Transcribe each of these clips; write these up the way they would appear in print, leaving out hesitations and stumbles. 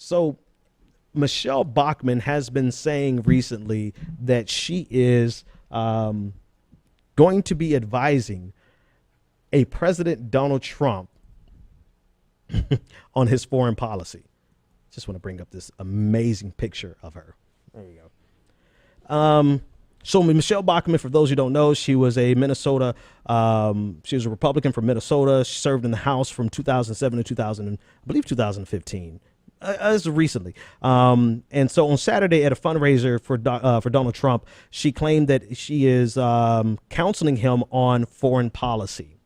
So Michele Bachmann has been saying recently that she is going to be advising a President Donald Trump on his foreign policy. Just want to bring up this amazing picture of her. There you go. So Michele Bachmann, for those who don't know, she was a Minnesota. She was a Republican from Minnesota. She served in the House from 2007 to 2015. As recently. And so on Saturday at a fundraiser for Donald Trump, she claimed that she is counseling him on foreign policy.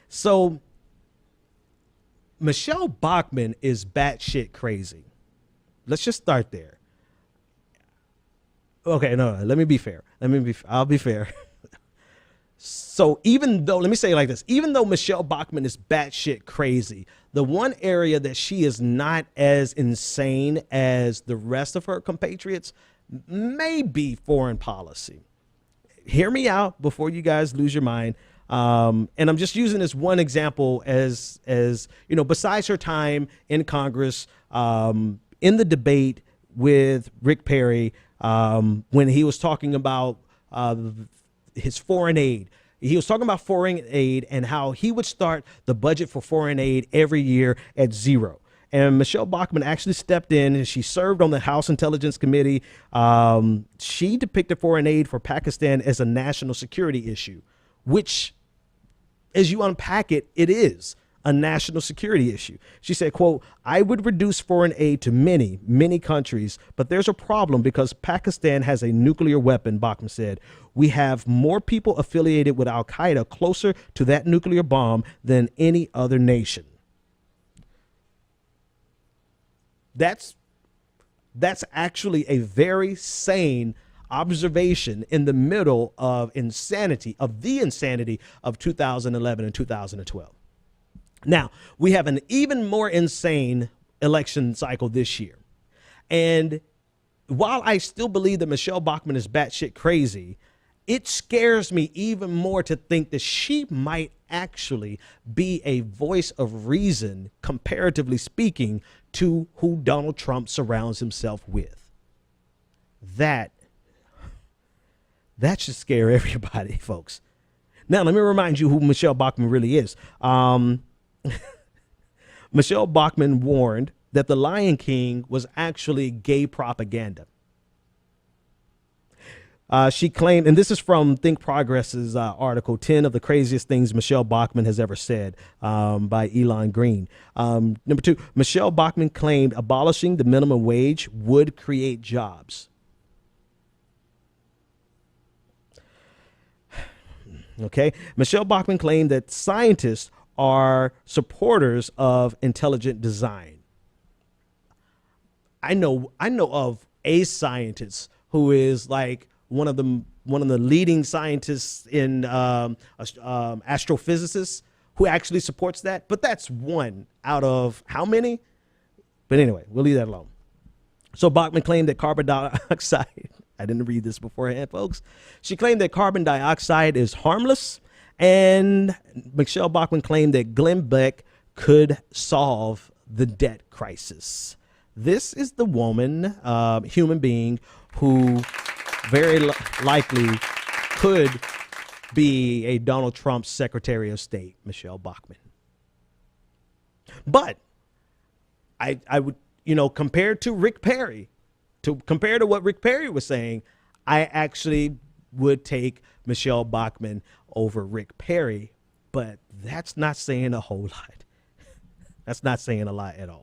So Michele Bachmann is batshit crazy. Let's just start there. Okay, no, let me be fair. I'll be fair. So even though, let me say it like this, even though Michele Bachmann is batshit crazy, the one area that she is not as insane as the rest of her compatriots may be foreign policy. Hear me out before you guys lose your mind. And I'm just using this one example as you know, besides her time in Congress, in the debate with Rick Perry, when he was talking about his foreign aid. He was talking about foreign aid and how he would start the budget for foreign aid every year at zero. And Michele Bachmann actually stepped in and she served on the House Intelligence Committee. She depicted foreign aid for Pakistan as a national security issue, which, as you unpack it, it is a national security issue. She said, quote, "I would reduce foreign aid to many, many countries, but there's a problem because Pakistan has a nuclear weapon," Bachmann said. "We have more people affiliated with Al-Qaeda closer to that nuclear bomb than any other nation." That's actually a very sane observation in the middle of insanity, of the insanity of 2011 and 2012. Now, we have an even more insane election cycle this year. And while I still believe that Michele Bachmann is batshit crazy, it scares me even more to think that she might actually be a voice of reason, comparatively speaking, to who Donald Trump surrounds himself with. That should scare everybody, folks. Now, let me remind you who Michele Bachmann really is. Michele Bachmann warned that The Lion King was actually gay propaganda. She claimed, and this is from Think Progress's article, 10 of the Craziest Things Michele Bachmann Has Ever Said, by Elon Green. Number 2, Michele Bachmann claimed abolishing the minimum wage would create jobs. Okay. Michele Bachmann claimed that scientists are supporters of intelligent design. I know of a scientist who is like one of the leading scientists in astrophysicists who actually supports that. But that's one out of how many? But anyway, we'll leave that alone. So Bachmann claimed that carbon dioxide, I didn't read this beforehand, folks. She claimed that carbon dioxide is harmless. And Michele Bachmann claimed that Glenn Beck could solve the debt crisis. This is the woman, human being, who very likely could be a Donald Trump Secretary of State, Michele Bachmann. But I would, you know, compared to Rick Perry, compared to what Rick Perry was saying, I actually would take Michele Bachmann over Rick Perry, but that's not saying a whole lot. That's not saying a lot at all.